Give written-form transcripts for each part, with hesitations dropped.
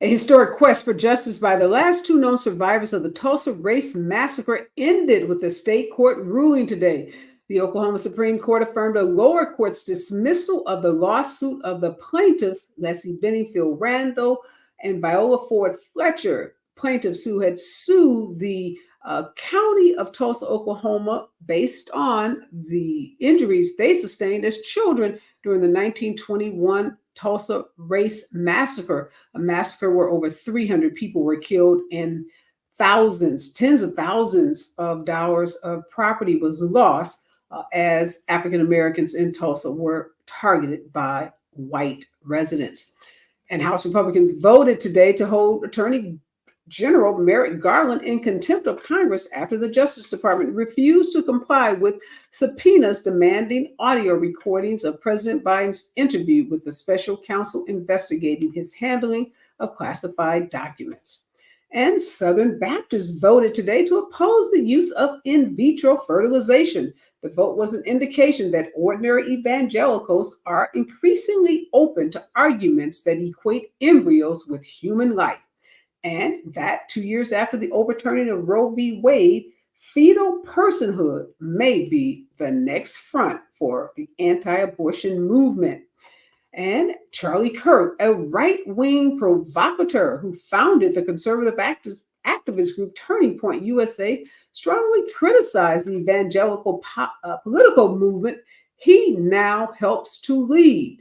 A historic quest for justice by the last two known survivors of the Tulsa Race Massacre ended with a state court ruling today. The Oklahoma Supreme Court affirmed a lower court's dismissal of the lawsuit of the plaintiffs, Leslie Benningfield Randall and Viola Ford Fletcher, plaintiffs who had sued the county of Tulsa, Oklahoma, based on the injuries they sustained as children during the 1921 Tulsa Race Massacre, a massacre where over 300 people were killed and thousands, tens of thousands of dollars of property was lost as African Americans in Tulsa were targeted by white residents. And House Republicans voted today to hold Attorney General Merrick Garland in contempt of Congress after the Justice Department refused to comply with subpoenas demanding audio recordings of President Biden's interview with the special counsel investigating his handling of classified documents. And Southern Baptists voted today to oppose the use of in vitro fertilization. The vote was an indication that ordinary evangelicals are increasingly open to arguments that equate embryos with human life. And that 2 years after the overturning of Roe v. Wade, fetal personhood may be the next front for the anti-abortion movement. And Charlie Kirk, a right-wing provocateur who founded the conservative activist group Turning Point USA, strongly criticized the evangelical political movement he now helps to lead.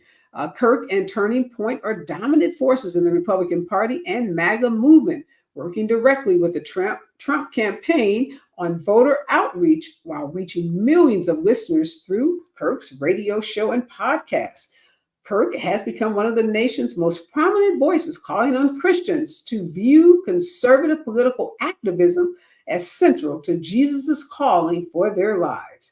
Kirk and Turning Point are dominant forces in the Republican Party and MAGA movement, working directly with the Trump campaign on voter outreach while reaching millions of listeners through Kirk's radio show and podcast. Kirk has become one of the nation's most prominent voices, calling on Christians to view conservative political activism as central to Jesus' calling for their lives.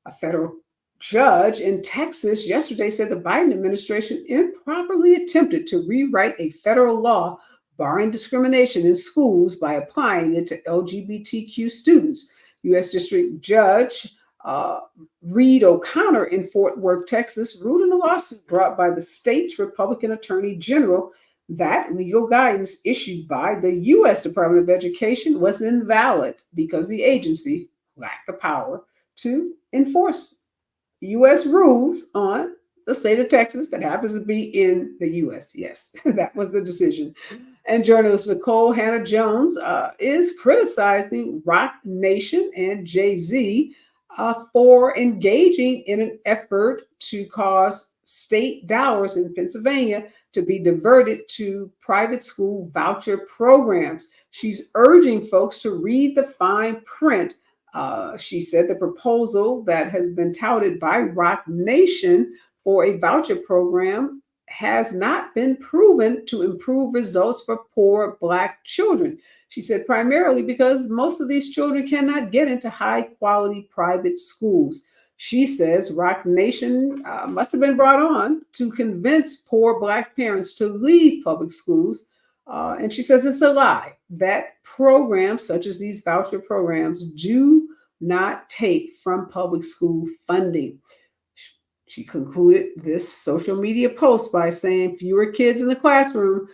A federal judge in Texas yesterday said the Biden administration improperly attempted to rewrite a federal law barring discrimination in schools by applying it to LGBTQ students. U.S. District Judge Reed O'Connor in Fort Worth, Texas, ruled in a lawsuit brought by the state's Republican Attorney General that legal guidance issued by the U.S. Department of Education was invalid because the agency lacked the power to enforce U.S. rules on the state of Texas that happens to be in the U.S. Yes, that was the decision. And journalist Nicole Hannah-Jones is criticizing Rock Nation and Jay-Z for engaging in an effort to cause state dollars in Pennsylvania to be diverted to private school voucher programs. She's urging folks to read the fine print. She said the proposal that has been touted by Rock Nation for a voucher program has not been proven to improve results for poor Black children. She said primarily because most of these children cannot get into high quality private schools. She says Rock Nation must have been brought on to convince poor Black parents to leave public schools. And she says it's a lie that programs such as these voucher programs do not take from public school funding. She concluded this social media post by saying fewer kids in the classroom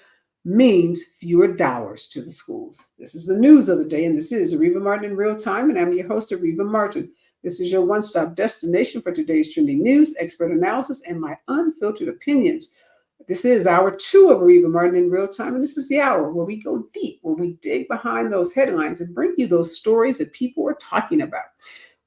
means fewer dollars to the schools. This is the news of the day, and this is Areva Martin in real time, and I'm your host, Areva Martin. This is your one-stop destination for today's trending news, expert analysis, and my unfiltered opinions. This is hour 2 of Areva Martin in real time, and this is the hour where we go deep, where we dig behind those headlines and bring you those stories that people are talking about.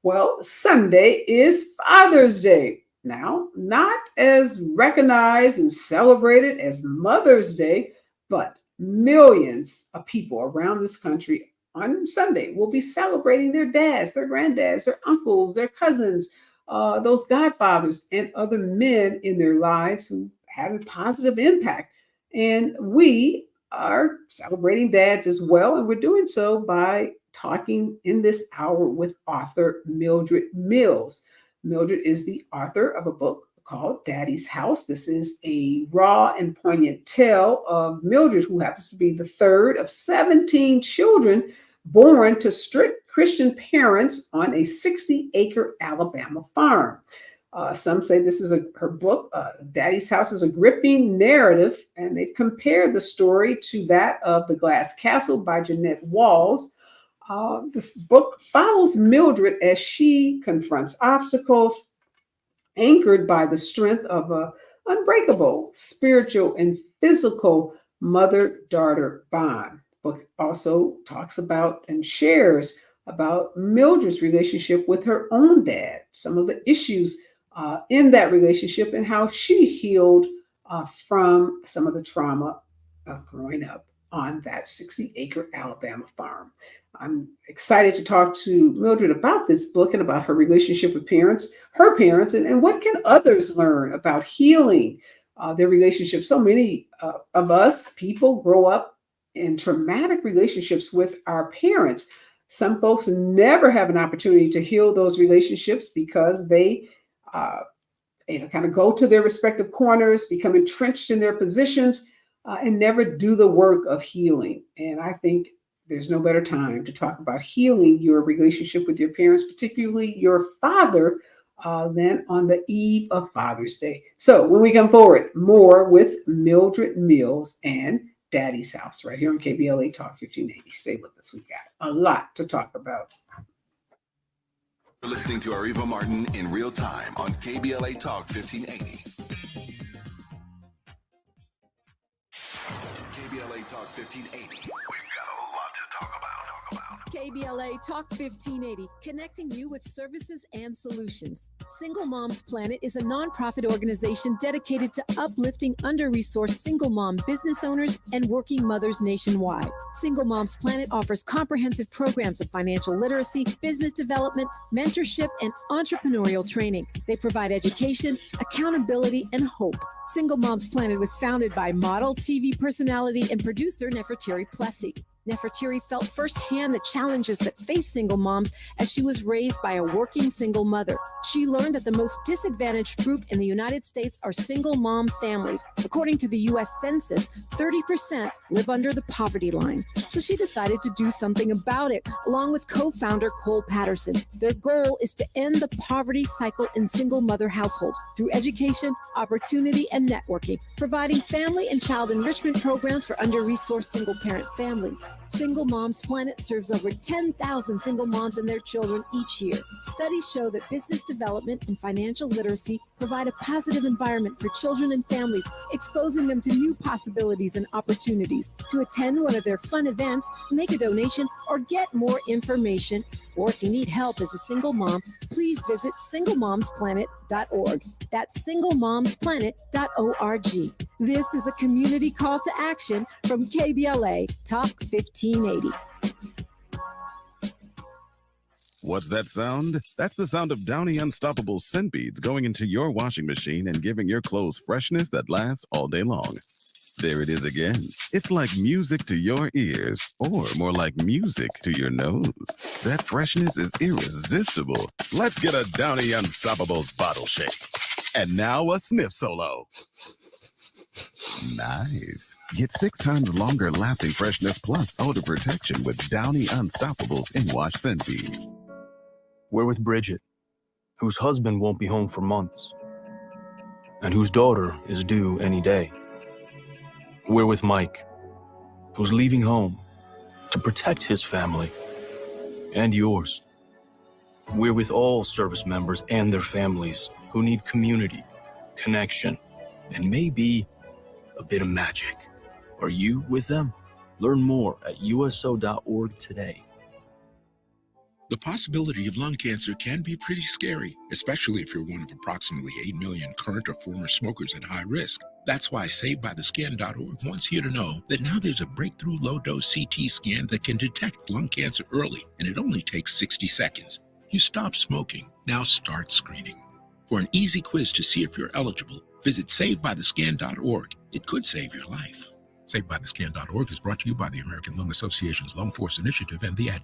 Well, Sunday is Father's Day. Now, not as recognized and celebrated as Mother's Day, but millions of people around this country on Sunday will be celebrating their dads, their granddads, their uncles, their cousins, those godfathers, and other men in their lives who have a positive impact. And we are celebrating dads as well, and we're doing so by talking in this hour with author Mildred Mills. Mildred is the author of a book called Daddy's House. This is a raw and poignant tale of Mildred, who happens to be the third of 17 children born to strict Christian parents on a 60-acre Alabama farm. Some say this is her book, Daddy's House, is a gripping narrative, and they've compared the story to that of The Glass Castle by Jeanette Walls. This book follows Mildred as she confronts obstacles, anchored by the strength of a unbreakable spiritual and physical mother-daughter bond. The book also talks about and shares about Mildred's relationship with her own dad, some of the issues in that relationship, and how she healed from some of the trauma of growing up on that 60-acre Alabama farm. I'm excited to talk to Mildred about this book and about her relationship with her parents, and what can others learn about healing their relationships. So many of us people grow up in traumatic relationships with our parents. Some folks never have an opportunity to heal those relationships because they kind of go to their respective corners, become entrenched in their positions, and never do the work of healing. And I think there's no better time to talk about healing your relationship with your parents, particularly your father, than on the eve of Father's Day. So when we come forward, more with Mildred Mills and Daddy's House right here on KBLA Talk 1580. Stay with us. We've got a lot to talk about. You're listening to Areva Martin in real time on KBLA Talk 1580. KBLA Talk 1580. We've got a lot to talk about. KBLA Talk 1580, connecting you with services and solutions. Single Moms Planet is a nonprofit organization dedicated to uplifting under-resourced single mom business owners and working mothers nationwide. Single Moms Planet offers comprehensive programs of financial literacy, business development, mentorship, and entrepreneurial training. They provide education, accountability, and hope. Single Moms Planet was founded by model, TV personality, and producer Nefertiri Plessy. Nefertiri felt firsthand the challenges that face single moms as she was raised by a working single mother. She learned that the most disadvantaged group in the United States are single mom families. According to the U.S. Census, 30% live under the poverty line. So she decided to do something about it, along with co-founder Cole Patterson. Their goal is to end the poverty cycle in single mother households through education, opportunity, and networking, providing family and child enrichment programs for under-resourced single-parent families. Single Moms Planet serves over 10,000 single moms and their children each year. Studies show that business development and financial literacy provide a positive environment for children and families, exposing them to new possibilities and opportunities. To attend one of their fun events, make a donation, or get more information, or if you need help as a single mom, please visit singlemomsplanet.org. That's singlemomsplanet.org. This is a community call to action from KBLA Talk 1580. What's that sound? That's the sound of Downy Unstoppable scent beads going into your washing machine and giving your clothes freshness that lasts all day long. There it is again. It's like music to your ears, or more like music to your nose. That freshness is irresistible. Let's get a Downy Unstoppables bottle shake. And now a sniff solo. Nice. Get 6 times longer lasting freshness plus odor protection with Downy Unstoppables in-wash scent beads. We're with Bridget, whose husband won't be home for months, and whose daughter is due any day. We're with Mike, who's leaving home to protect his family and yours. We're with all service members and their families who need community, connection, and maybe a bit of magic. Are you with them? Learn more at uso.org today. The possibility of lung cancer can be pretty scary, especially if you're one of approximately 8 million current or former smokers at high risk. That's why SaveByTheScan.org wants you to know that now there's a breakthrough low-dose CT scan that can detect lung cancer early, and it only takes 60 seconds. You stop smoking, now start screening. For an easy quiz to see if you're eligible, visit SaveByTheScan.org. It could save your life. SaveByTheScan.org is brought to you by the American Lung Association's Lung Force Initiative and the Ad.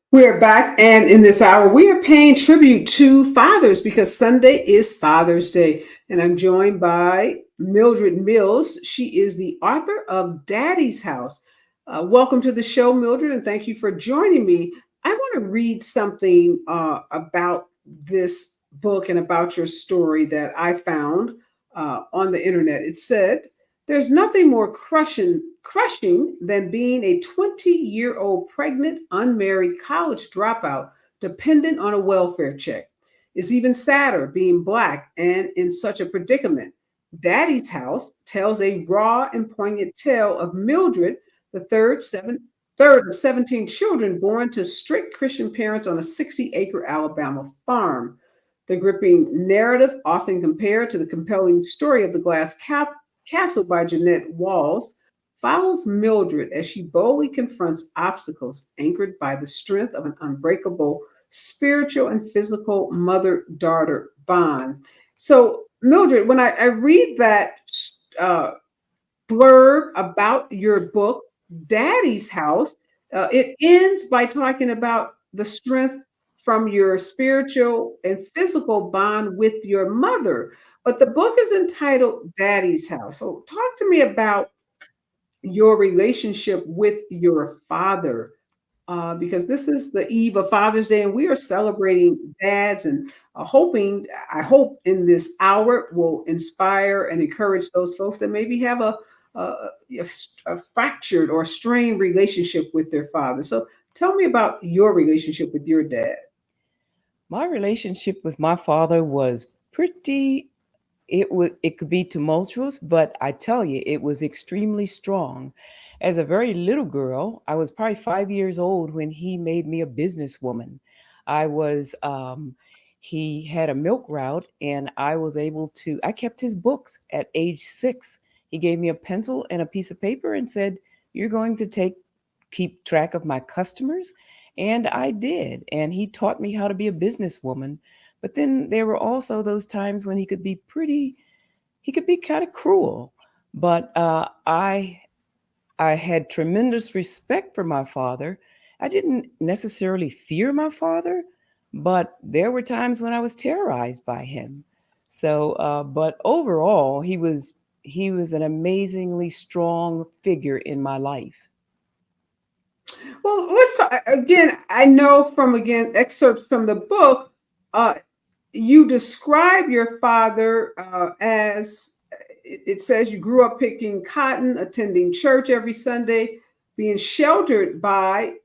We are back, and in this hour, we are paying tribute to fathers because Sunday is Father's Day. And I'm joined by Mildred Mills. She is the author of Daddy's House. Welcome to the show, Mildred, and thank you for joining me. I want to read something about this book and about your story that I found on the internet. It said, "There's nothing more crushing than being a 20-year-old pregnant, unmarried college dropout dependent on a welfare check. It's even sadder being Black and in such a predicament. Daddy's House tells a raw and poignant tale of Mildred, the third of 17 children born to strict Christian parents on a 60-acre Alabama farm. The gripping narrative, often compared to the compelling story of the Castle by Jeanette Walls, follows Mildred as she boldly confronts obstacles anchored by the strength of an unbreakable spiritual and physical mother-daughter bond." So, Mildred, when I read that uh, blurb about your book, Daddy's House, it ends by talking about the strength from your spiritual and physical bond with your mother. But the book is entitled Daddy's House. So, talk to me about your relationship with your father, because this is the eve of Father's Day, and we are celebrating dads. And I hope in this hour will inspire and encourage those folks that maybe have a fractured or strained relationship with their father. So tell me about your relationship with your dad. My relationship with my father was pretty, it could be tumultuous, but I tell you, it was extremely strong. As a very little girl, I was probably 5 years old when he made me a businesswoman. I was He had a milk route, and I kept his books at age 6. He gave me a pencil and a piece of paper and said, "You're going to keep track of my customers." And I did. And he taught me how to be a businesswoman. But then there were also those times when he could be kind of cruel. But I had tremendous respect for my father. I didn't necessarily fear my father, but there were times when I was terrorized by him. So, but overall, he was an amazingly strong figure in my life. Well, let's talk, again. I know from again excerpts from the book, uh, you describe your father as it says you grew up picking cotton, attending church every Sunday, being sheltered by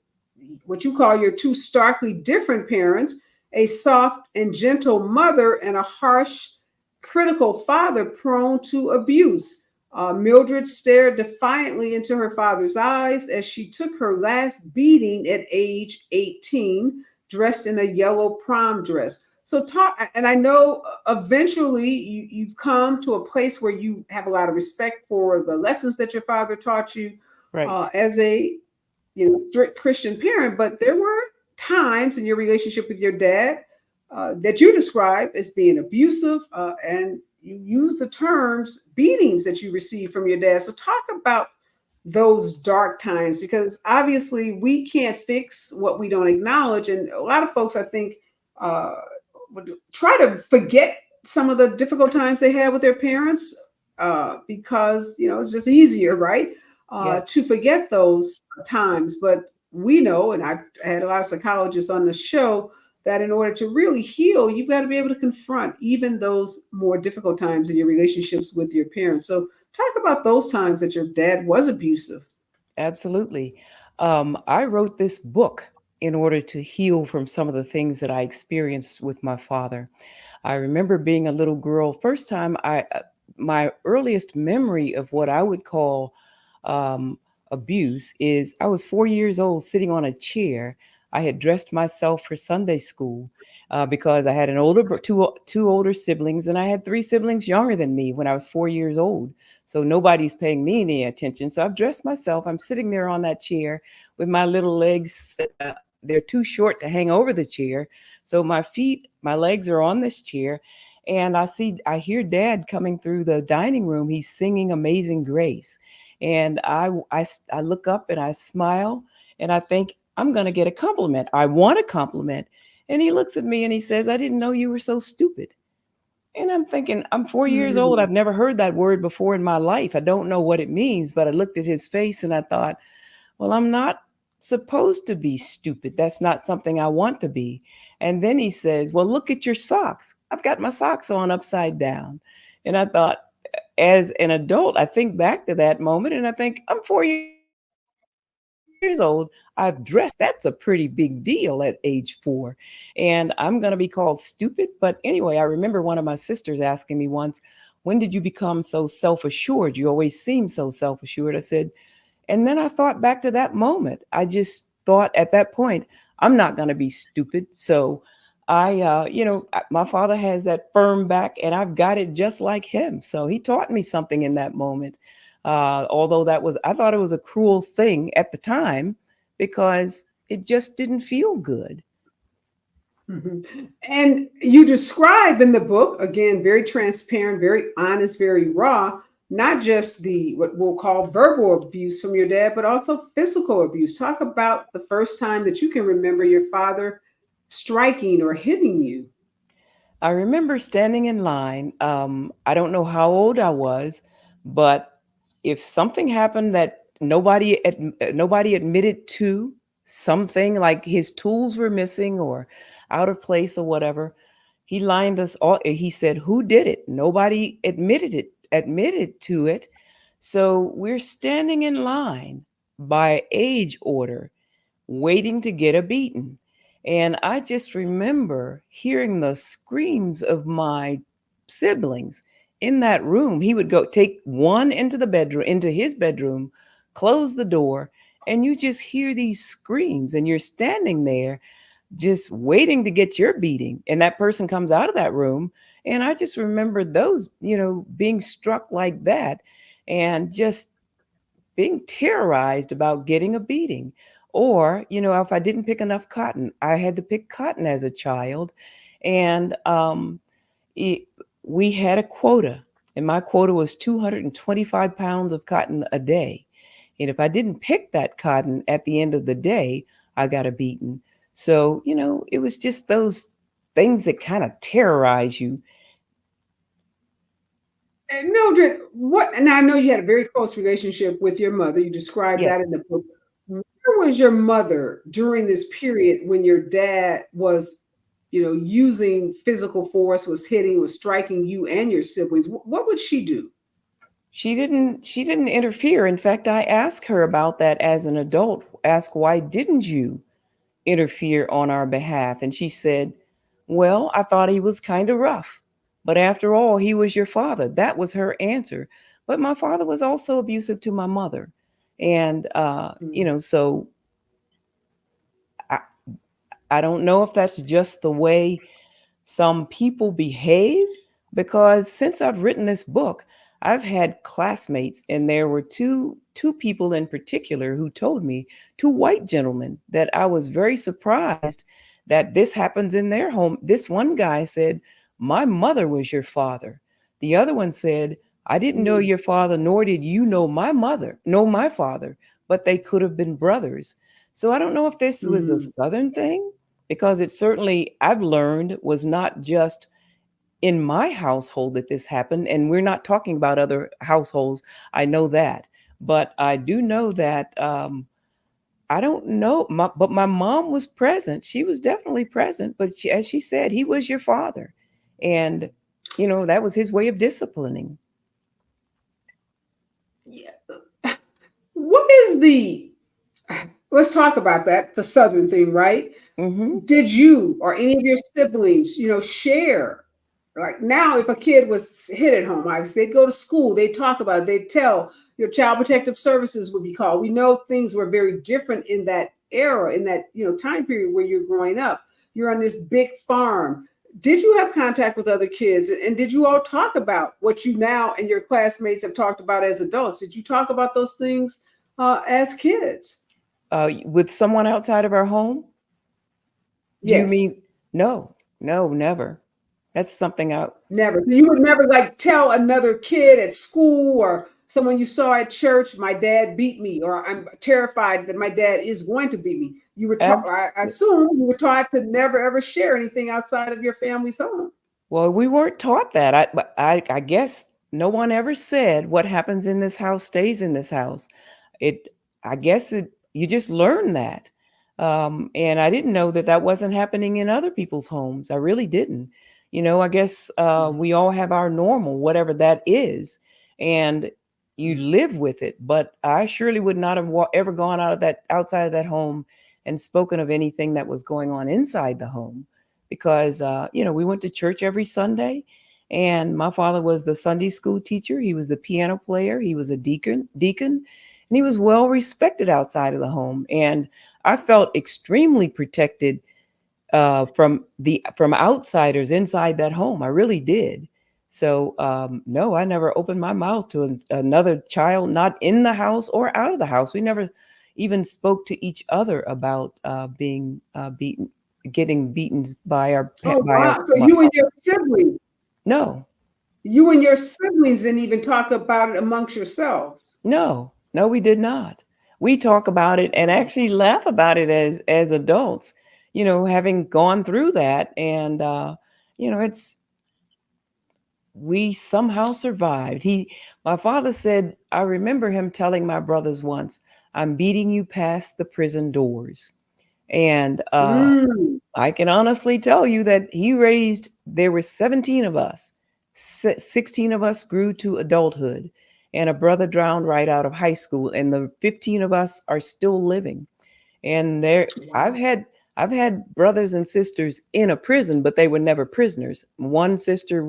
what you call your two starkly different parents, a soft and gentle mother, and a harsh, critical father prone to abuse. Mildred stared defiantly into her father's eyes as she took her last beating at age 18, dressed in a yellow prom dress. So talk, and I know eventually you've come to a place where you have a lot of respect for the lessons that your father taught you Right. as a strict Christian parent, but there were times in your relationship with your dad that you describe as being abusive, and you use the terms beatings that you received from your dad. So talk about those dark times, because obviously we can't fix what we don't acknowledge, and a lot of folks, I think, uh, would try to forget some of the difficult times they had with their parents, because it's just easier, right? Yes. To forget those times. But we know, and I've had a lot of psychologists on the show, that in order to really heal, you've got to be able to confront even those more difficult times in your relationships with your parents. So talk about those times that your dad was abusive. Absolutely. I wrote this book in order to heal from some of the things that I experienced with my father. I remember being a little girl. First time my earliest memory of what I would call um, abuse is I was 4 years old sitting on a chair. I had dressed myself for Sunday school because I had two older siblings, and I had three siblings younger than me when I was 4 years old. So nobody's paying me any attention. So I've dressed myself. I'm sitting there on that chair with my little legs. They're too short to hang over the chair. So my legs are on this chair. And I hear Dad coming through the dining room. He's singing Amazing Grace. And I look up and I smile and I think I'm going to get a compliment. I want a compliment. And he looks at me and he says, "I didn't know you were so stupid." And I'm thinking, I'm 4 years old. Mm. I've never heard that word before in my life. I don't know what it means, but I looked at his face and I thought, well, I'm not supposed to be stupid. That's not something I want to be. And then he says, well, look at your socks. I've got my socks on upside down. And I thought, as an adult, I think back to that moment and I think, I'm 4 years old. I've dressed. That's a pretty big deal at age 4. And I'm going to be called stupid. But anyway, I remember one of my sisters asking me once, when did you become so self assured? You always seem so self assured. I said, and then I thought back to that moment. I just thought at that point, I'm not going to be stupid. So my father has that firm back and I've got it just like him. So he taught me something in that moment. Although I thought it was a cruel thing at the time because it just didn't feel good. Mhm. And you describe in the book, again, very transparent, very honest, very raw, not just the what we'll call verbal abuse from your dad, but also physical abuse. Talk about the first time that you can remember your father striking or hitting you. I remember standing in line. I don't know how old I was, but if something happened that nobody admitted to, something like his tools were missing or out of place or whatever, he lined us all. He said, "Who did it?" Nobody admitted to it. So we're standing in line by age order waiting to get a beating. And I just remember hearing the screams of my siblings in that room. He would go take one into his bedroom, close the door, and you just hear these screams, and you're standing there just waiting to get your beating. And that person comes out of that room. And I just remember those, being struck like that and just being terrorized about getting a beating. Or, if I didn't pick enough cotton, I had to pick cotton as a child. And it, we had a quota, and my quota was 225 pounds of cotton a day. And if I didn't pick that cotton at the end of the day, I got a beating. So, it was just those things that kind of terrorize you. And Mildred, what? And I know you had a very close relationship with your mother. You described that in Yes. the book. Where was your mother during this period when your dad was, using physical force, was hitting, was striking you and your siblings? What would she do? She didn't interfere. In fact, I asked her about that as an adult. Ask, why didn't you interfere on our behalf? And she said, well, I thought he was kind of rough. But after all, he was your father. That was her answer. But my father was also abusive to my mother. And, Mm. so I, I don't know if that's just the way some people behave, because since I've written this book, I've had classmates, and there were two people in particular who told me, two white gentlemen, that I was very surprised that this happens in their home. This one guy said, my mother was your father. The other one said, I didn't know Mm. your father, nor did you know my father, but they could have been brothers. So I don't know if this was a Mm. Southern thing, because it certainly, I've learned, was not just in my household that this happened. And we're not talking about other households. I know that. But I do know that, I don't know, but my mom was present. She was definitely present. But as she said, he was your father. And, that was his way of disciplining. Yeah. What is the, let's talk about that, the Southern thing, right? Hmm. Did you or any of your siblings, share? Like now, if a kid was hit at home, obviously they'd go to school, they'd talk about it, they'd tell your child protective services would be called. We know things were very different in that era, in that time period where you're growing up. You're on this big farm. Did you have contact with other kids? And did you all talk about what you now and your classmates have talked about as adults? Did you talk about those things as kids? With someone outside of our home? Do you Yes. mean? No, no, never. That's something I, Never. So you would never like tell another kid at school or someone you saw at church, my dad beat me, or I'm terrified that my dad is going to beat me. You were taught, I abs- assume you were taught to never ever share anything outside of your family's home. Well, we weren't taught that. I guess no one ever said what happens in this house stays in this house. It, I guess it, you just learn that. And I didn't know that that wasn't happening in other people's homes. I really didn't. I guess we all have our normal, whatever that is, and you live with it. But I surely would not have ever gone outside of that home and spoken of anything that was going on inside the home because we went to church every Sunday, and my father was the Sunday school teacher. He was the piano player. He was a deacon, and he was well respected outside of the home. And I felt extremely protected from outsiders inside that home. I really did. So no, I never opened my mouth to another child, not in the house or out of the house. We never even spoke to each other about being beaten, getting beaten by our Oh, by our. wow. So you and your siblings, No, you and your siblings didn't even talk about it amongst yourselves. no, we did not. We talk about it and actually laugh about it as adults. Having gone through that, and it's we somehow survived. My father said, I remember him telling my brothers once, "I'm beating you past the prison doors." And Mm. I can honestly tell you that there were 17 of us. 16 of us grew to adulthood, and a brother drowned right out of high school, and the 15 of us are still living. And I've Wow. had brothers and sisters in a prison, but they were never prisoners. One sister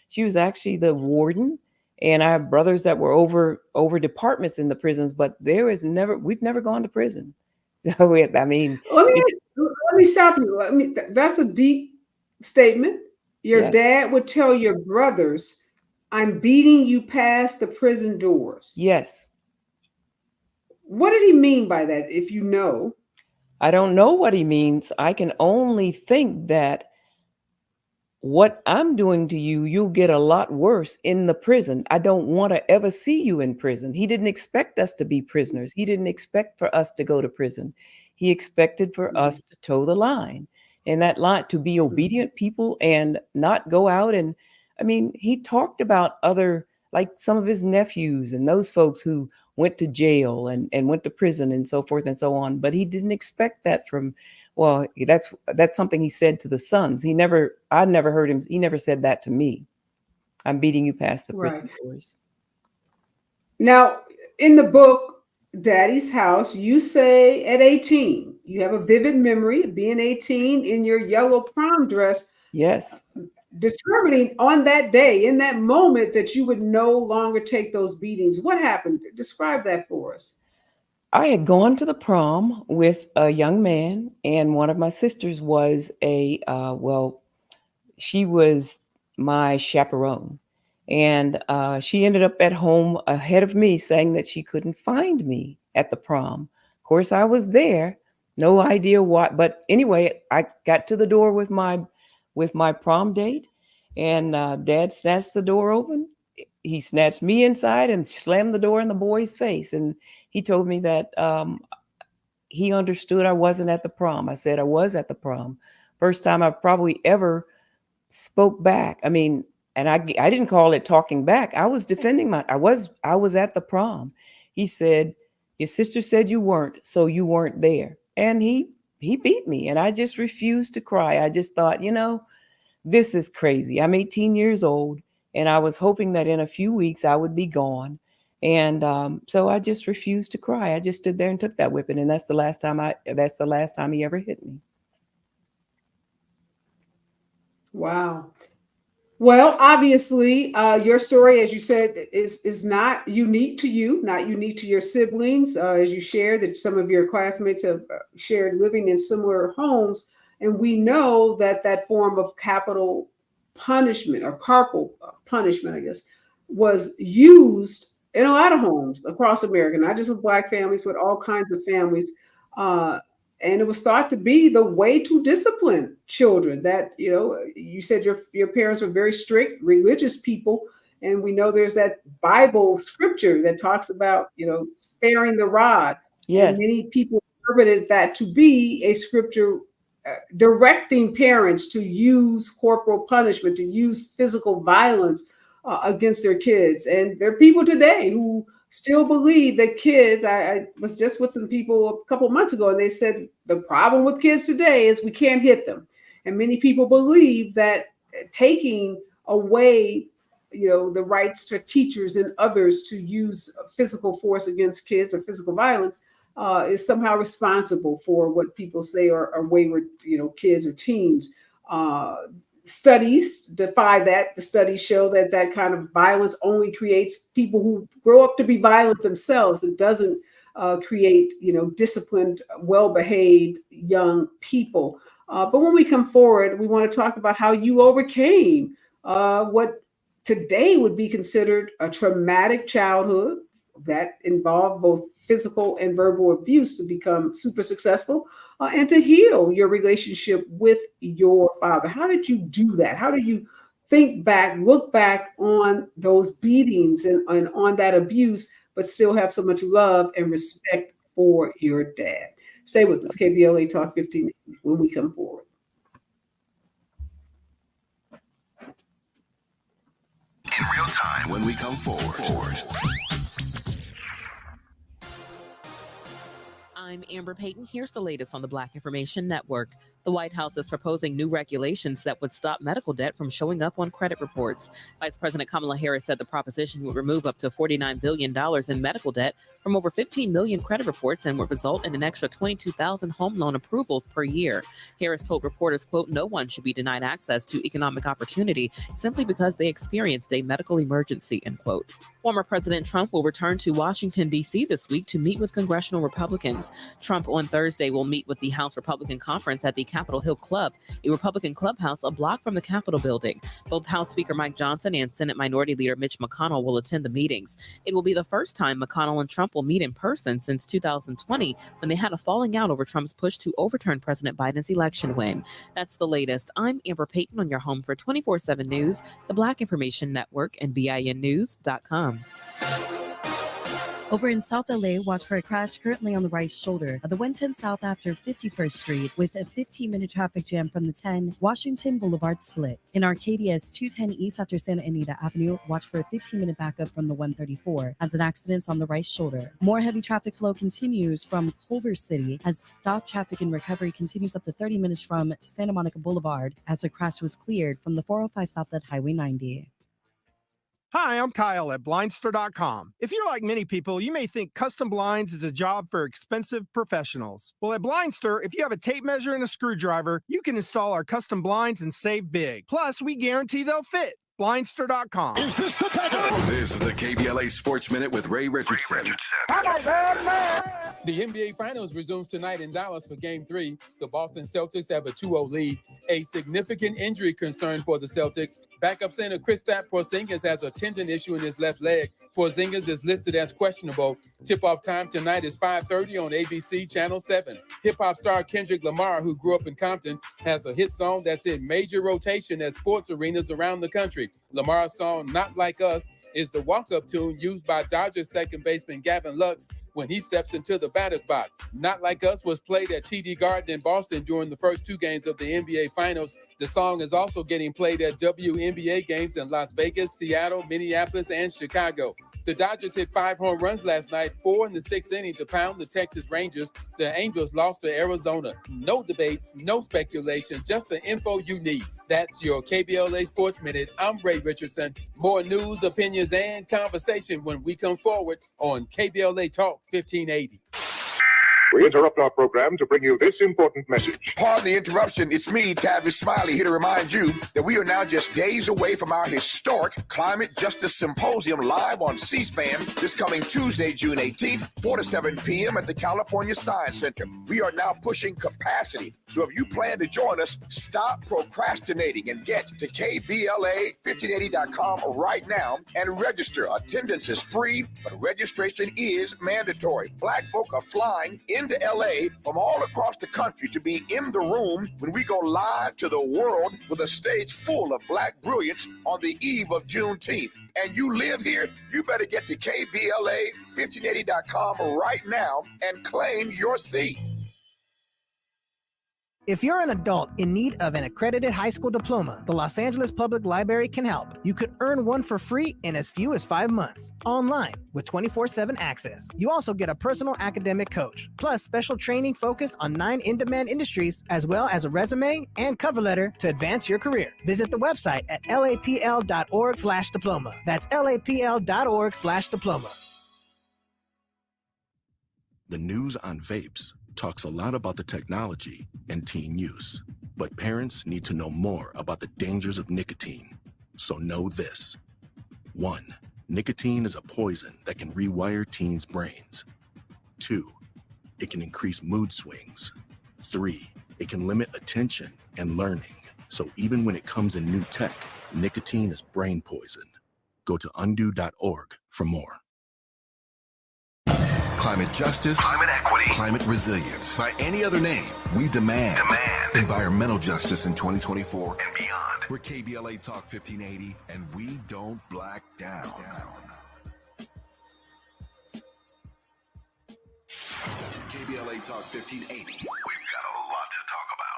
she was actually the warden, and I have brothers that were over departments in the prisons, but we've never gone to prison. So I mean, Let me it, let me stop you. That's a deep statement. Your yes, dad would tell your brothers, "I'm beating you past the prison doors." yes. What did he mean by that, if you know? I don't know what he means. I can only think that what I'm doing to you, you'll get a lot worse in the prison. I don't want to ever see you in prison. He didn't expect us to be prisoners. He didn't expect for us to go to prison. He expected for Mhm, us to toe the line, and that line to be mhm. obedient people and not go out. And I mean, he talked about like some of his nephews and those folks who went to jail and went to prison and so forth and so on. But he didn't expect that from well, that's something he said to the sons. I never heard him. He never said that to me. I'm beating you past the Right. prison doors. Now, in the book, Daddy's House, you say at 18, you have a vivid memory of being 18 in your yellow prom dress, Yes, determining on that day, in that moment, that you would no longer take those beatings. What happened? Describe that for us. I had gone to the prom with a young man, and one of my sisters was she was my chaperone. And she ended up at home ahead of me saying that she couldn't find me at the prom. Of course, I was there, no idea why. But anyway, I got to the door with my prom date, and Dad snatched the door open. He snatched me inside and slammed the door in the boy's face. And he told me that he understood I wasn't at the prom. I said I was at the prom. First time I probably ever spoke back. I mean, and I didn't call it talking back. I was defending I was at the prom. He said, "Your sister said you weren't, so you weren't there." And he beat me, and I just refused to cry. I just thought, this is crazy. I'm 18 years old, and I was hoping that in a few weeks I would be gone. And so I just refused to cry. I just stood there and took that whipping, and that's the last time he ever hit me. Wow. Well, obviously, your story, as you said, is not unique to you, not unique to your siblings. As you shared, that some of your classmates have shared living in similar homes, and we know that that form of capital punishment or corporal punishment, I guess, was used in a lot of homes across America, not just with Black families, but all kinds of families. Uh, and it was thought to be the way to discipline children. That, you said your parents were very strict religious people, and we know there's that Bible scripture that talks about, sparing the rod, and Yes. many people interpreted that to be a scripture directing parents to use corporal punishment, to use physical violence against their kids. And there are people today who still believe that kids, I was just with some people a couple months ago, and they said the problem with kids today is we can't hit them. And many people believe that taking away the rights to teachers and others to use physical force against kids or physical violence is somehow responsible for what people say are wayward, kids or teens. Studies defy that. The studies show that that kind of violence only creates people who grow up to be violent themselves. It doesn't create, disciplined, well-behaved young people. But when we come forward, we want to talk about how you overcame what today would be considered a traumatic childhood that involved both physical and verbal abuse to become super successful and to heal your relationship with your father. How did you do that? How did you think back, look back on those beatings and on that abuse, but still have so much love and respect for your dad? Stay with us, KBLA Talk 15, when we come forward. In real time when we come forward. I'm Amber Payton. Here's the latest on the Black Information Network. The White House is proposing new regulations that would stop medical debt from showing up on credit reports. Vice President Kamala Harris said the proposition would remove up to $49 billion in medical debt from over 15 million credit reports and would result in an extra 22,000 home loan approvals per year. Harris told reporters, quote, "No one should be denied access to economic opportunity simply because they experienced a medical emergency," end quote. Former President Trump will return to Washington, D.C. this week to meet with congressional Republicans. Trump on Thursday will meet with the House Republican Conference at the Capitol Hill Club, a Republican clubhouse a block from the Capitol building. Both House Speaker Mike Johnson and Senate Minority Leader Mitch McConnell will attend the meetings. It will be the first time McConnell and Trump will meet in person since 2020, when they had a falling out over Trump's push to overturn President Biden's election win. That's the latest. I'm Amber Payton on your home for 24/7 News, the Black Information Network, and BINnews.com. Over in South LA, watch for a crash currently on the right shoulder of the 110 South after 51st Street with a 15-minute traffic jam from the 10 Washington Boulevard split. In Arcadia's 210 East after Santa Anita Avenue, watch for a 15-minute backup from the 134 as an accident on the right shoulder. More heavy traffic flow continues from Culver City as stop traffic in recovery continues up to 30 minutes from Santa Monica Boulevard as a crash was cleared from the 405 South at Highway 90. Hi, I'm Kyle at Blindster.com. If you're like many people, you may think custom blinds is a job for expensive professionals. Well, at Blindster, if you have a tape measure and a screwdriver, you can install our custom blinds and save big. Plus, we guarantee they'll fit. Blindster.com. Is this the takeover? This is the KBLA Sports Minute with Ray Richardson. The NBA Finals resumes tonight in Dallas for Game 3. The Boston Celtics have a 2-0 lead. A significant injury concern for the Celtics. Backup center Kristaps Porzingis has a tendon issue in his left leg. Porzingis is listed as questionable. Tip-off time tonight is 5:30 on ABC Channel 7. Hip-hop star Kendrick Lamar, who grew up in Compton, has a hit song that's in major rotation at sports arenas around the country. Lamar's song, Not Like Us, is the walk-up tune used by Dodgers second baseman Gavin Lux when he steps into the batter's box. Not Like Us was played at TD Garden in Boston during the first two games of the NBA Finals. The song is also getting played at WNBA games in Las Vegas, Seattle, Minneapolis, and Chicago. The Dodgers hit 5 home runs last night, 4 in the 6th inning to pound the Texas Rangers. The Angels lost to Arizona. No debates, no speculation, just the info you need. That's your KBLA Sports Minute. I'm Ray Richardson. More news, opinions, and conversation when we come forward on KBLA Talk 1580. We interrupt our program to bring you this important message. Pardon the interruption. It's me, Tavis Smiley, here to remind you that we are now just days away from our historic Climate Justice Symposium live on C-SPAN this coming Tuesday, June 18th, 4 to 7 p.m. at the California Science Center. We are now pushing capacity. So if you plan to join us, stop procrastinating and get to KBLA1580.com right now and register. Attendance is free, but registration is mandatory. Black folk are flying into LA from all across the country to be in the room when we go live to the world with a stage full of Black brilliance on the eve of Juneteenth. And you live here, you better get to KBLA1580.com right now and claim your seat. If you're an adult in need of an accredited high school diploma, the Los Angeles Public Library can help. You could earn one for free in as few as 5 months, online with 24/7 access. You also get a personal academic coach, plus special training focused on 9 in-demand industries, as well as a resume and cover letter to advance your career. Visit the website at lapl.org/diploma. That's lapl.org/diploma. The news on vapes talks a lot about the technology and teen use, but parents need to know more about the dangers of nicotine. So know this. 1. Nicotine is a poison that can rewire teens' brains. 2. It can increase mood swings. 3. It can limit attention and learning. So even when it comes in new tech, nicotine is brain poison. Go to undo.org for more. Climate justice, climate equity, climate resilience. By any other name, we demand environmental justice in 2024 and beyond. We're KBLA Talk 1580, and we don't black down. KBLA Talk 1580. We've got a lot to talk about.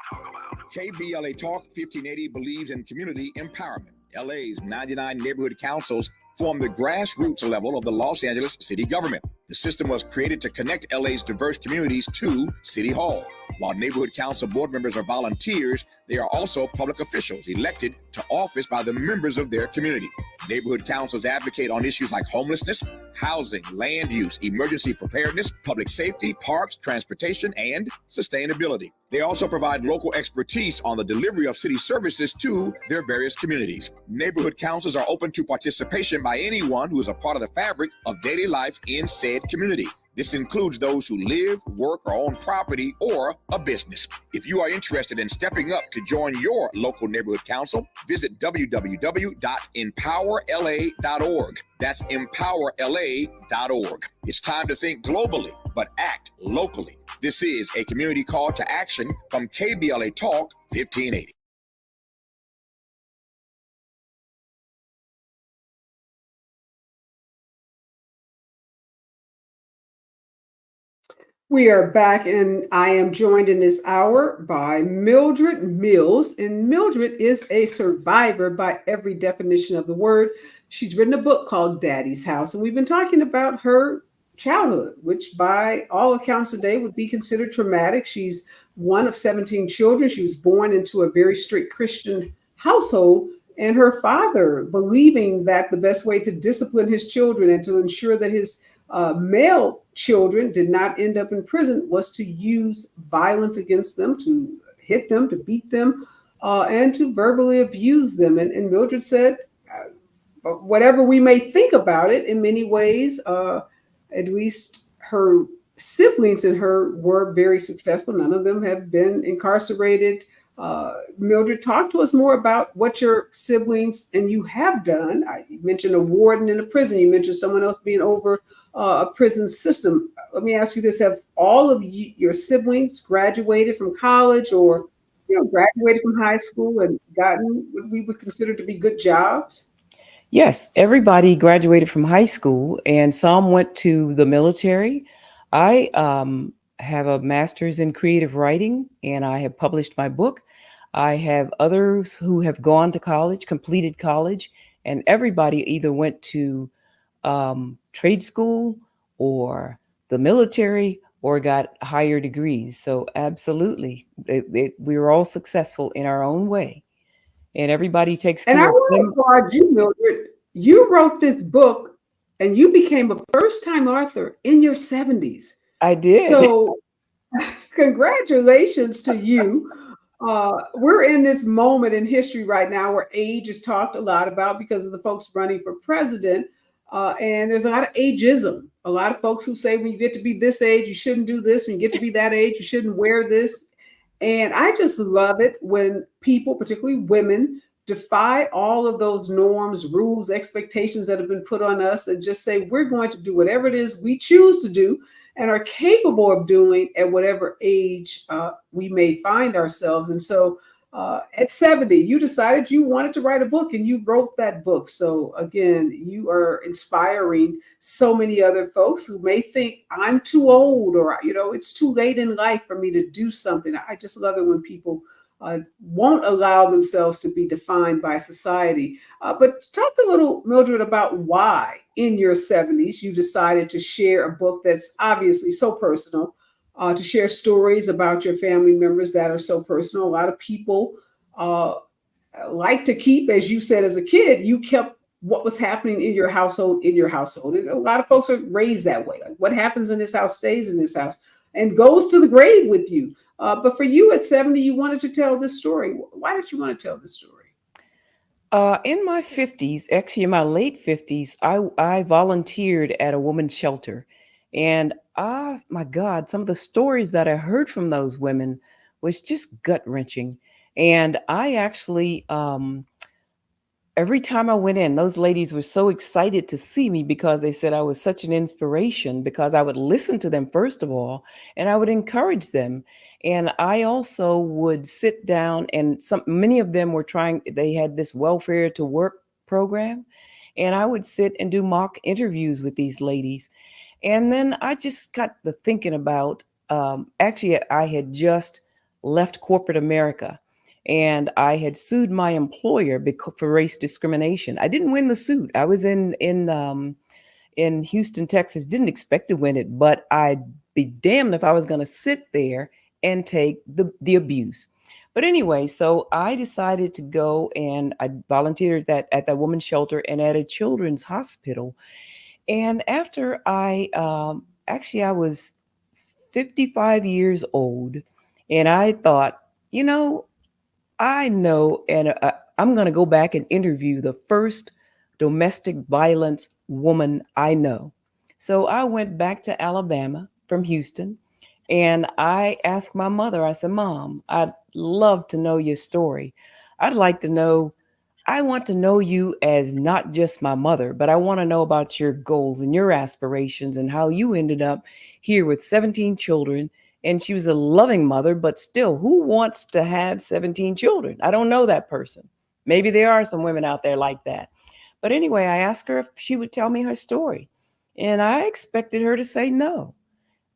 KBLA Talk 1580 believes in community empowerment. LA's 99 neighborhood councils form the grassroots level of the Los Angeles city government. The system was created to connect LA's diverse communities to City Hall. While neighborhood council board members are volunteers, they are also public officials elected to office by the members of their community. Neighborhood councils advocate on issues like homelessness, housing, land use, emergency preparedness, public safety, parks, transportation, and sustainability. They also provide local expertise on the delivery of city services to their various communities. Neighborhood councils are open to participation by anyone who is a part of the fabric of daily life in said community. This includes those who live, work, or own property or a business. If you are interested in stepping up to join your local neighborhood council, visit www.empowerla.org. That's empowerla.org. It's time to think globally, but act locally. This is a community call to action from KBLA Talk 1580. We are back, and I am joined in this hour by Mildred Mills. And Mildred is a survivor by every definition of the word. She's written a book called Daddy's House, and we've been talking about her childhood, which by all accounts today would be considered traumatic. She's one of 17 children. She was born into a very strict Christian household, and her father, believing that the best way to discipline his children and to ensure that his male children did not end up in prison was to use violence against them, to hit them, to beat them, and to verbally abuse them. And Mildred said, whatever we may think about it, in many ways, at least her siblings and her were very successful. None of them have been incarcerated. Mildred, talk to us more about what your siblings and you have done. You mentioned a warden in a prison. You mentioned someone else being over a prison system. Let me ask you this: have all of your siblings graduated from college, or graduated from high school and gotten what we would consider to be good jobs? Yes, everybody graduated from high school, and some went to the military. I have a master's in creative writing, and I have published my book. I have others who have gone to college, completed college, and everybody either went to trade school or the military or got higher degrees. So absolutely, we were all successful in our own way, and everybody takes care And I of want to them. applaud you, Mildred. You wrote this book and you became a first-time author in your 70s. I did. So congratulations to you. We're in this moment in history right now where age is talked a lot about because of the folks running for president. And there's a lot of ageism. A lot of folks who say when you get to be this age, you shouldn't do this. When you get to be that age, you shouldn't wear this. And I just love it when people, particularly women, defy all of those norms, rules, expectations that have been put on us and just say, we're going to do whatever it is we choose to do and are capable of doing at whatever age we may find ourselves. And so At 70, you decided you wanted to write a book and you wrote that book. So, again, you are inspiring so many other folks who may think I'm too old or, it's too late in life for me to do something. I just love it when people won't allow themselves to be defined by society. But talk a little, Mildred, about why in your 70s you decided to share a book that's obviously so personal, to share stories about your family members that are so personal. A lot of people uh, like to keep, as you said, as a kid, you kept what was happening in your household in your household. And a lot of folks are raised that way. Like what happens in this house stays in this house and goes to the grave with you. But for you at 70, you wanted to tell this story. Why did you want to tell this story? In my 50s, actually in my late 50s, I volunteered at a women's shelter. And my God, some of the stories that I heard from those women was just gut wrenching. And I actually, every time I went in, those ladies were so excited to see me because they said I was such an inspiration because I would listen to them, first of all, and I would encourage them. And I also would sit down and many of them were they had this welfare to work program. And I would sit and do mock interviews with these ladies. And then I just got to thinking about, actually, I had just left corporate America and I had sued my employer for race discrimination. I didn't win the suit. I was in Houston, Texas. Didn't expect to win it, but I'd be damned if I was going to sit there and take the abuse. But anyway, so I decided to go and I volunteered at that women's shelter and at a children's hospital. And after I was 55 years old, and I thought, I know, and I'm going to go back and interview the first domestic violence woman I know. So I went back to Alabama from Houston, and I asked my mother, I said, Mom, I'd love to know your story. I want to know you as not just my mother, but I want to know about your goals and your aspirations and how you ended up here with 17 children. And she was a loving mother, but still, who wants to have 17 children? I don't know that person. Maybe there are some women out there like that. But anyway, I asked her if she would tell me her story. And I expected her to say no.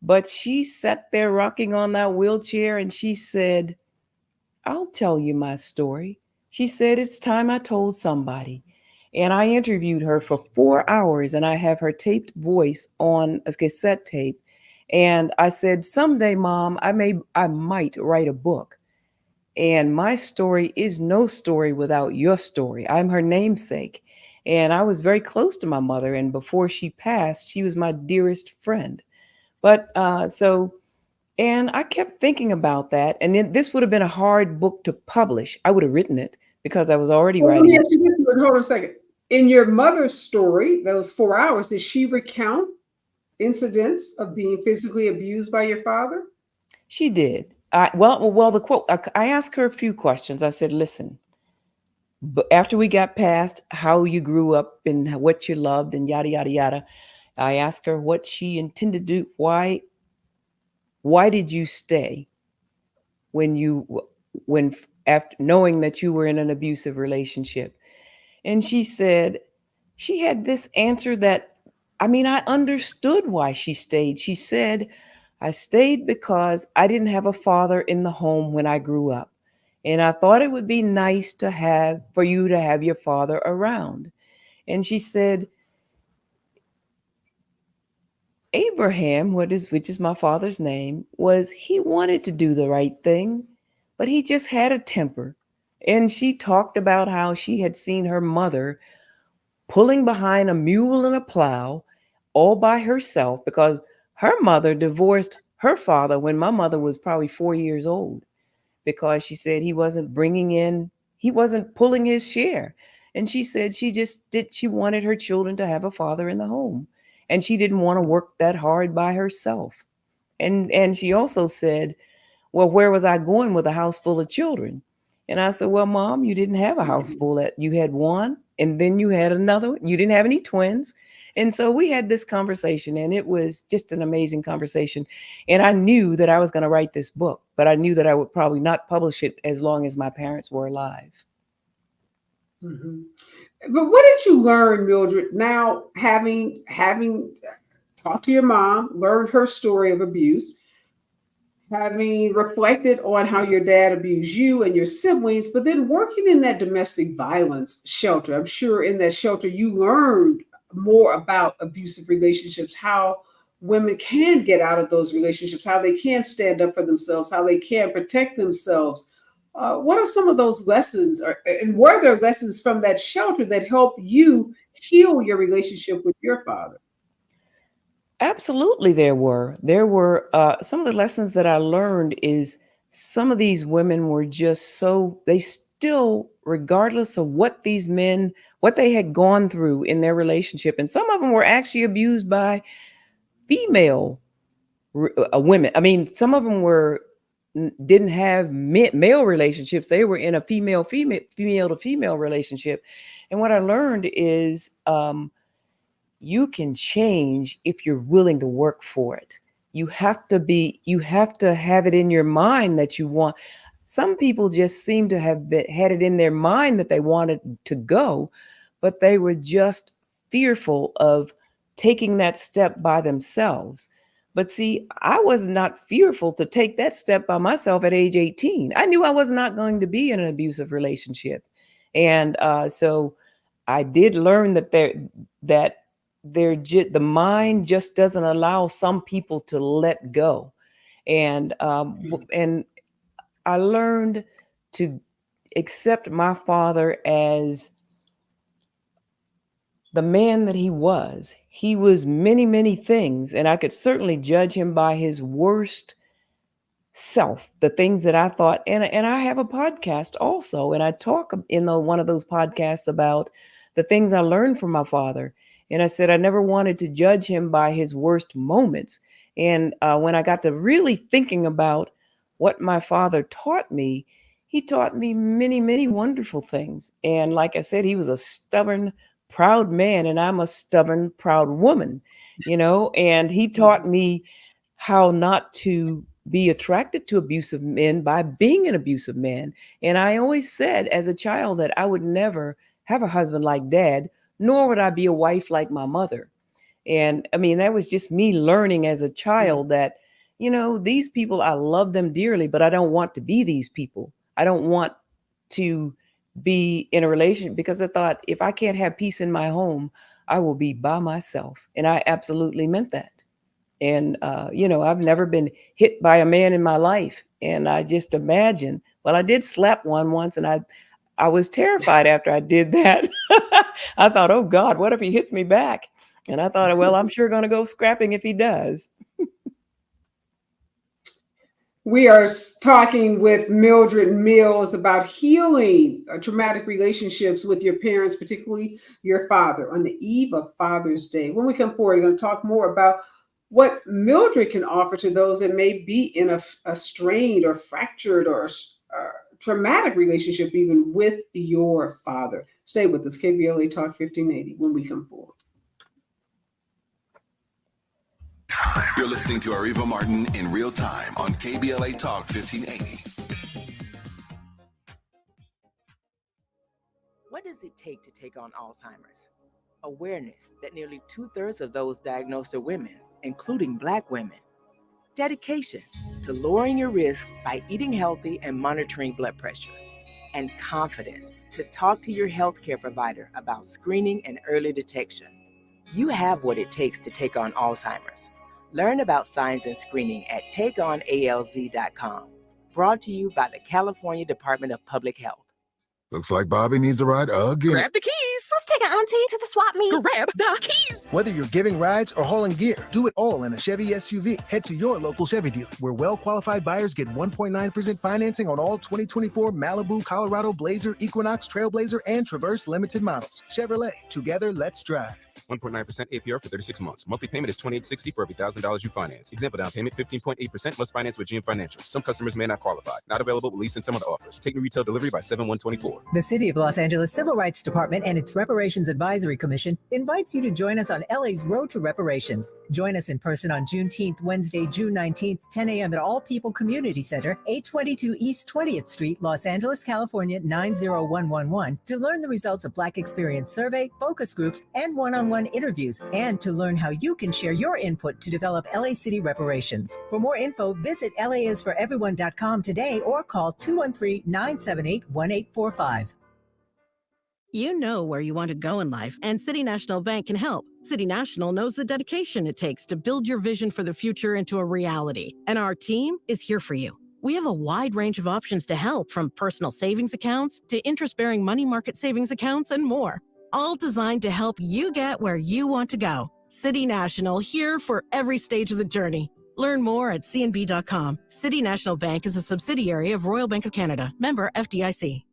But she sat there rocking on that wheelchair and she said, I'll tell you my story. She said, it's time I told somebody. And I interviewed her for 4 hours and I have her taped voice on a cassette tape. And I said, someday, Mom, I might write a book. And my story is no story without your story. I'm her namesake. And I was very close to my mother. And before she passed, she was my dearest friend. But and I kept thinking about that. And this would have been a hard book to publish. I would have written it because I was already writing it. Hold on a second. In your mother's story, those 4 hours, did she recount incidents of being physically abused by your father? She did. The quote, I asked her a few questions. I said, listen, but after we got past how you grew up and what you loved and yada, yada, yada, I asked her what she intended to do. Why did you stay after knowing that you were in an abusive relationship? And she said, she had this answer that, I understood why she stayed. She said, I stayed because I didn't have a father in the home when I grew up. And I thought it would be nice for you to have your father around. And she said, Abraham, which is my father's name, he wanted to do the right thing, but he just had a temper. And she talked about how she had seen her mother pulling behind a mule and a plow all by herself because her mother divorced her father when my mother was probably 4 years old because she said he wasn't pulling his share. And she said she wanted her children to have a father in the home. And she didn't want to work that hard by herself. And she also said, well, where was I going with a house full of children? And I said, well, Mom, you didn't have a house full. You had one, and then you had another. You didn't have any twins. And so we had this conversation, and it was just an amazing conversation. And I knew that I was going to write this book, but I knew that I would probably not publish it as long as my parents were alive. Mm-hmm. But what did you learn, Mildred, now having talked to your mom, learned her story of abuse, having reflected on how your dad abused you and your siblings, but then working in that domestic violence shelter? I'm sure in that shelter you learned more about abusive relationships, how women can get out of those relationships, how they can stand up for themselves, how they can protect themselves. What are some of those lessons, and were there lessons from that shelter that help you heal your relationship with your father? Absolutely, there were. There were some of the lessons that I learned is some of these women were just so, they still, regardless of what these men, what they had gone through in their relationship, and some of them were actually abused by female women. I mean, some of them didn't have male relationships. They were in a female to female relationship. And what I learned is you can change if you're willing to work for it. You have to have it in your mind that you want. Some people just seem to have had it in their mind that they wanted to go, but they were just fearful of taking that step by themselves. But see, I was not fearful to take that step by myself at age 18. I knew I was not going to be in an abusive relationship. And so I did learn that the mind just doesn't allow some people to let go. And and I learned to accept my father as the man that he was. He was many, many things, and I could certainly judge him by his worst self, the things that I thought. And I have a podcast also, and I talk in one of those podcasts about the things I learned from my father. And I said I never wanted to judge him by his worst moments. And when I got to really thinking about what my father taught me, he taught me many, many wonderful things. And like I said, he was a stubborn, proud man, and I'm a stubborn, proud woman, and he taught me how not to be attracted to abusive men by being an abusive man. And I always said as a child that I would never have a husband like dad, nor would I be a wife like my mother. And I mean, that was just me learning as a child that, these people, I love them dearly, but I don't want to be these people. I don't want to be in a relationship, because I thought if I can't have peace in my home, I will be by myself. And I absolutely meant that. And, I've never been hit by a man in my life. And I just imagine, well, I did slap one once, and I was terrified after I did that. I thought, oh God, what if he hits me back? And I thought, well, I'm sure going to go scrapping if he does. We are talking with Mildred Mills about healing traumatic relationships with your parents, particularly your father, on the eve of Father's Day. When we come forward, we're going to talk more about what Mildred can offer to those that may be in a strained or fractured or traumatic relationship even with your father. Stay with us, KBLA Talk 1580, when we come forward. You're listening to Areva Martin in real time on KBLA Talk 1580. What does it take to take on Alzheimer's? Awareness that nearly 2/3 of those diagnosed are women, including Black women. Dedication to lowering your risk by eating healthy and monitoring blood pressure. And confidence to talk to your healthcare provider about screening and early detection. You have what it takes to take on Alzheimer's. Learn about signs and screening at takeonalz.com. Brought to you by the California Department of Public Health. Looks like Bobby needs a ride again. Grab the keys. Let's take an auntie to the swap meet. Grab the keys. Whether you're giving rides or hauling gear, do it all in a Chevy SUV. Head to your local Chevy dealer, where well-qualified buyers get 1.9% financing on all 2024 Malibu, Colorado, Blazer, Equinox, Trailblazer, and Traverse limited models. Chevrolet, together, let's drive. 1.9% APR for 36 months. Monthly payment is $28.60 for every $1,000 you finance. Example down payment 15.8% must finance with GM Financial. Some customers may not qualify. Not available with lease and some other offers. Take new retail delivery by 7/1/24. The City of Los Angeles Civil Rights Department and its Reparations Advisory Commission invites you to join us on LA's Road to Reparations. Join us in person on Juneteenth, Wednesday, June 19th, 10 a.m. at All People Community Center, 822 East 20th Street, Los Angeles, California, 90111, to learn the results of Black Experience Survey, focus groups, and one-on-one interviews, and to learn how you can share your input to develop LA City reparations. For more info, visit laisforeveryone.com today or call 213-978-1845. You know where you want to go in life, and City National Bank can help. City National knows the dedication it takes to build your vision for the future into a reality, and our team is here for you. We have a wide range of options to help, from personal savings accounts to interest-bearing money market savings accounts and more, all designed to help you get where you want to go. City National, here for every stage of the journey. Learn more at cnb.com. City National Bank is a subsidiary of Royal Bank of Canada, member FDIC.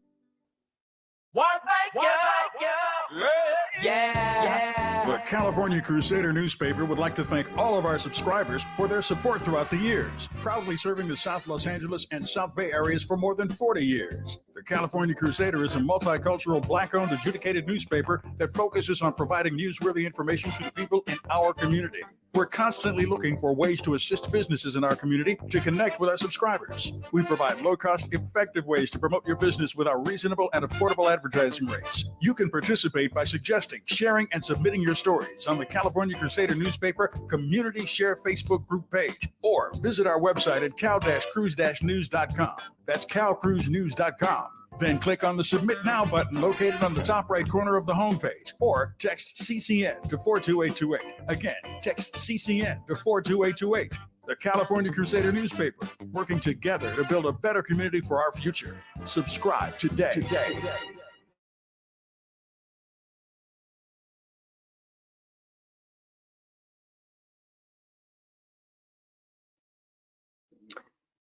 The California Crusader newspaper would like to thank all of our subscribers for their support throughout the years, proudly serving the South Los Angeles and South Bay areas for more than 40 years. The California Crusader is a multicultural, Black-owned, adjudicated newspaper that focuses on providing newsworthy information to the people in our community. We're constantly looking for ways to assist businesses in our community to connect with our subscribers. We provide low-cost, effective ways to promote your business with our reasonable and affordable advertising rates. You can participate by suggesting, sharing, and submitting your stories on the California Crusader newspaper Community Share Facebook group page, or visit our website at cal-cruise-news.com. That's calcruisenews.com. Then click on the Submit Now button located on the top right corner of the homepage, or text CCN to 42828. Again, text CCN to 42828. The California Crusader newspaper, working together to build a better community for our future. Subscribe today.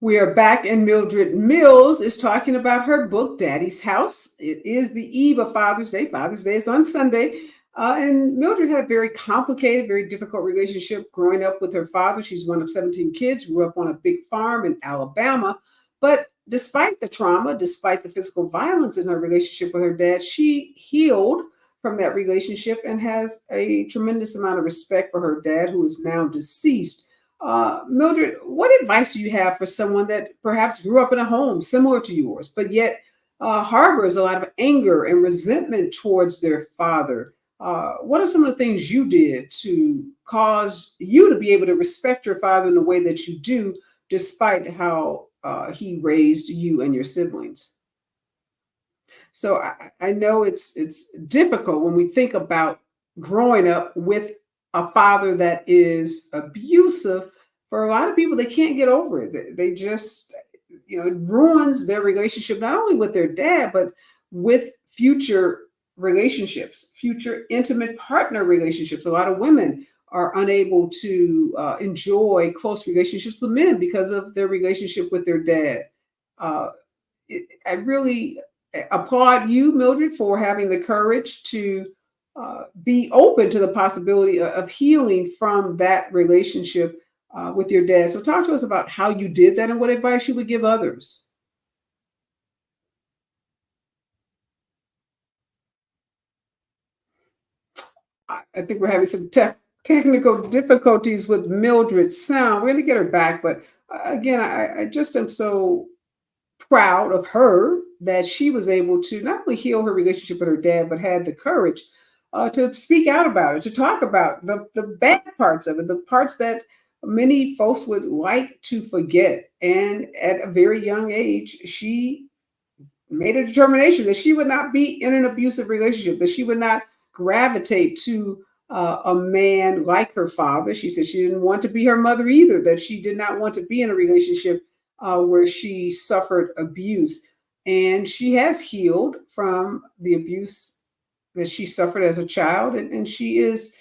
We are back, and Mildred Mills is talking about her book, Daddy's House. It is the eve of Father's Day. Father's Day is on Sunday. And Mildred had a very complicated, very difficult relationship growing up with her father. She's one of 17 kids, grew up on a big farm in Alabama. But despite the trauma, despite the physical violence in her relationship with her dad, she healed from that relationship and has a tremendous amount of respect for her dad, who is now deceased. Mildred, what advice do you have for someone that perhaps grew up in a home similar to yours, but yet harbors a lot of anger and resentment towards their father? What are some of the things you did to cause you to be able to respect your father in the way that you do, despite how he raised you and your siblings? So I know it's difficult when we think about growing up with a father that is abusive. For a lot of people, they can't get over it. They just, it ruins their relationship, not only with their dad, but with future relationships, future intimate partner relationships. A lot of women are unable to enjoy close relationships with men because of their relationship with their dad. I really applaud you, Mildred, for having the courage to be open to the possibility of healing from that relationship with your dad. So talk to us about how you did that and what advice you would give others. I think we're having some technical difficulties with Mildred's sound. We're going to get her back. But again, I just am so proud of her that she was able to not only heal her relationship with her dad, but had the courage to speak out about it, to talk about the bad parts of it, the parts that many folks would like to forget. And at a very young age, she made a determination that she would not be in an abusive relationship, that she would not gravitate to a man like her father. She said she didn't want to be her mother either, that she did not want to be in a relationship where she suffered abuse. And she has healed from the abuse that she suffered as a child. And she is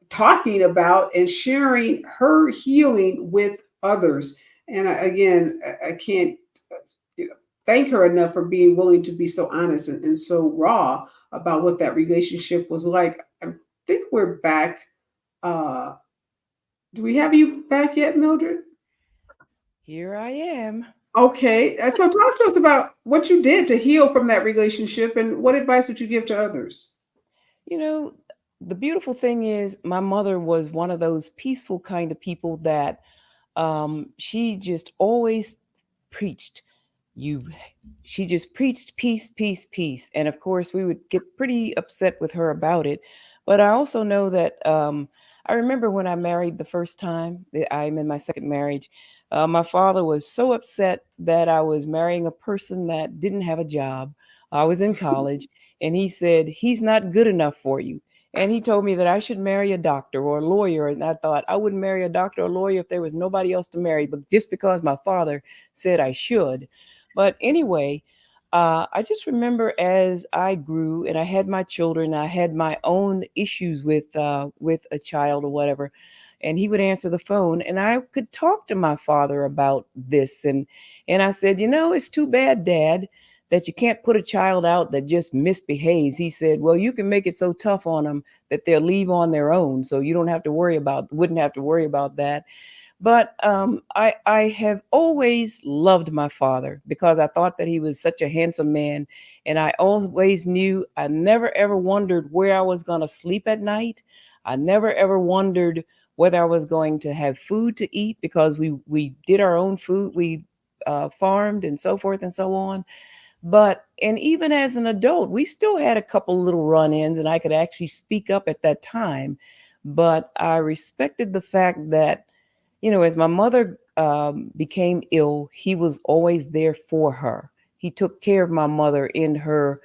talking about and sharing her healing with others. And I can't thank her enough for being willing to be so honest and so raw about what that relationship was like. I think we're back. Uh, do we have you back yet, Mildred? Here I am. Okay. So talk to us about what you did to heal from that relationship and what advice would you give to others? You know, the beautiful thing is my mother was one of those peaceful kind of people that she just always preached you she just preached peace, peace, peace. And of course we would get pretty upset with her about it. But I also know that I remember when I married the first time, I'm in my second marriage, my father was so upset that I was marrying a person that didn't have a job. I was in college, and he said, he's not good enough for you. And he told me that I should marry a doctor or a lawyer. And I thought I wouldn't marry a doctor or a lawyer if there was nobody else to marry, but just because my father said I should. But anyway, I just remember as I grew and I had my children, I had my own issues with a child or whatever, and he would answer the phone, and I could talk to my father about this, and I said, it's too bad, Dad, that you can't put a child out that just misbehaves. He said, well, you can make it so tough on them that they'll leave on their own, so you wouldn't have to worry about that. But I have always loved my father because I thought that he was such a handsome man. And I always knew I never ever wondered where I was going to sleep at night. I never ever wondered whether I was going to have food to eat because we did our own food. We farmed and so forth and so on. And even as an adult, we still had a couple little run-ins, and I could actually speak up at that time. But I respected the fact that as my mother became ill, he was always there for her. He took care of my mother in her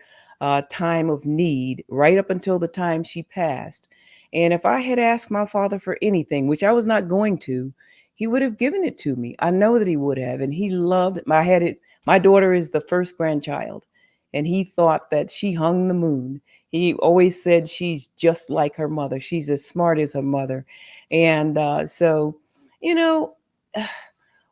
time of need, right up until the time she passed. And if I had asked my father for anything, which I was not going to, he would have given it to me. I know that he would have. And he loved my had it. My daughter is the first grandchild, and he thought that she hung the moon. He always said she's just like her mother. She's as smart as her mother. And so you know,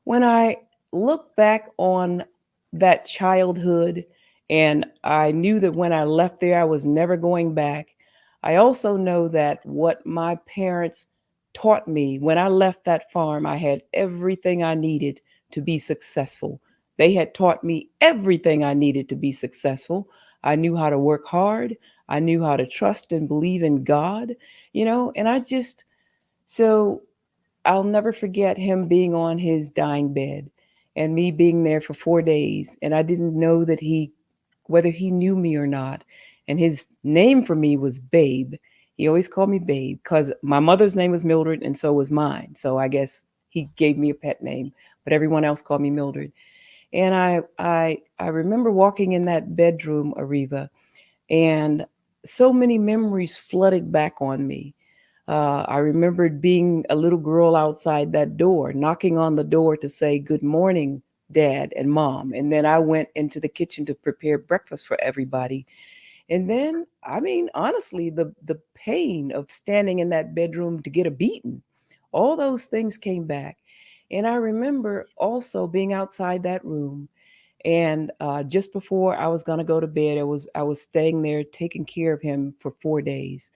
when I look back on that childhood, and I knew that when I left there, I was never going back, I also know that what my parents taught me when I left that farm, I had everything I needed to be successful. They had taught me everything I needed to be successful. I knew how to work hard. I knew how to trust and believe in God, and so I'll never forget him being on his dying bed and me being there for 4 days. And I didn't know whether he knew me or not. And his name for me was Babe. He always called me Babe because my mother's name was Mildred and so was mine. So I guess he gave me a pet name, but everyone else called me Mildred. And I remember walking in that bedroom, Areva, and so many memories flooded back on me. I remembered being a little girl outside that door, knocking on the door to say, good morning, Dad and Mom. And then I went into the kitchen to prepare breakfast for everybody. And then, I mean, honestly, the pain of standing in that bedroom to get a beating, all those things came back. And I remember also being outside that room. And just before I was going to go to bed, I was staying there taking care of him for 4 days.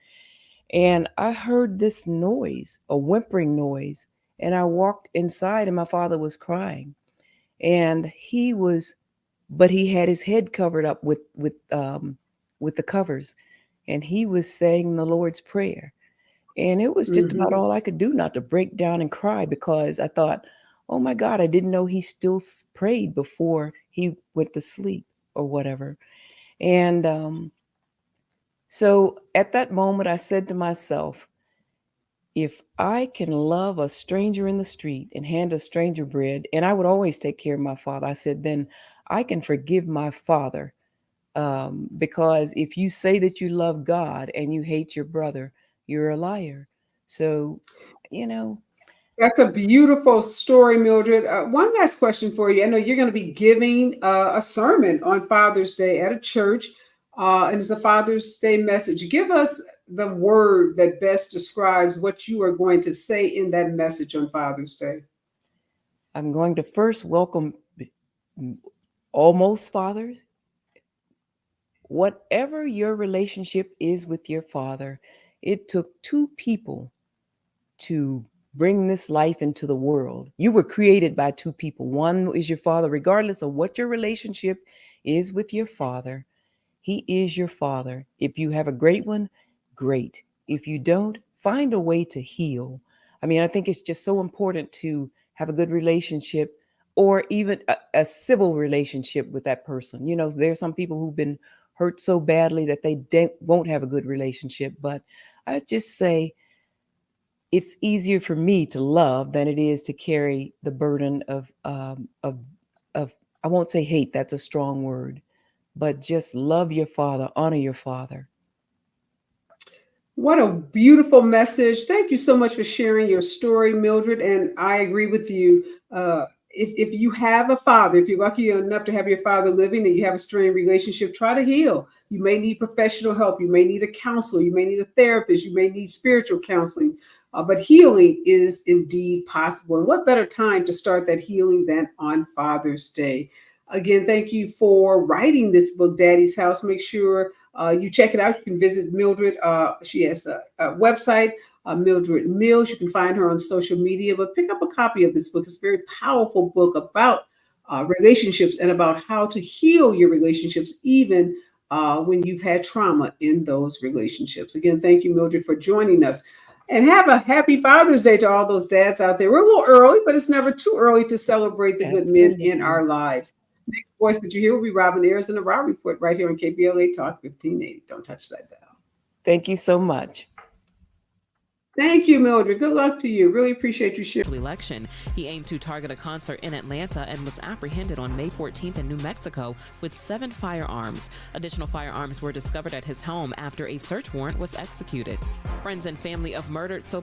And I heard this noise, a whimpering noise. And I walked inside and my father was crying. And but he had his head covered up with the covers. And he was saying the Lord's Prayer. And it was just about all I could do not to break down and cry because I thought, oh my God, I didn't know he still prayed before he went to sleep or whatever. And so at that moment, I said to myself, if I can love a stranger in the street and hand a stranger bread, and I would always take care of my father, I said, then I can forgive my father. Because if you say that you love God and you hate your brother, you're a liar. So, you know, That's a beautiful story, Mildred. One last question for you. I know you're going to be giving a sermon on Father's Day at a church, and it's a Father's Day message. Give us the word that best describes what you are going to say in that message on Father's Day. I'm going to first welcome almost fathers. Whatever your relationship is with your father, It took two people to bring this life into the world. You were created by two people. One is your father, regardless of what your relationship is with your father. He is your father. If you have a great one, great. If you don't, find a way to heal. I mean, I think it's just so important to have a good relationship, or even a civil relationship with that person. You know, there's some people who've been hurt so badly that they won't have a good relationship. But I just say, it's easier for me to love than it is to carry the burden of I won't say hate, that's a strong word, but just love your father, honor your father. What a beautiful message. Thank you so much for sharing your story, Mildred. And I agree with you. If you have a father, if you're lucky enough to have your father living and you have a strained relationship, try to heal. You may need professional help. You may need a counselor. You may need a therapist. You may need spiritual counseling. But healing is indeed possible. And what better time to start that healing than on Father's Day? Again, thank you for writing this book, Daddy's House. Make sure you check it out. You can visit Mildred. She has a website, Mildred Mills. You can find her on social media, but pick up a copy of this book. It's a very powerful book about relationships and about how to heal your relationships, even when you've had trauma in those relationships. Again, thank you, Mildred, for joining us. And have a happy Father's Day to all those dads out there. We're a little early, but it's never too early to celebrate the good men in our lives. Next voice that you hear will be Robin Ayers in the Raw Report right here on KBLA Talk 1580. Don't touch that dial. Thank you so much. Thank you, Mildred. Good luck to you. Really appreciate you sharing. Election. He aimed to target a concert in Atlanta and was apprehended on May 14th in New Mexico with 7 firearms. Additional firearms were discovered at his home after a search warrant was executed. Friends and family of murdered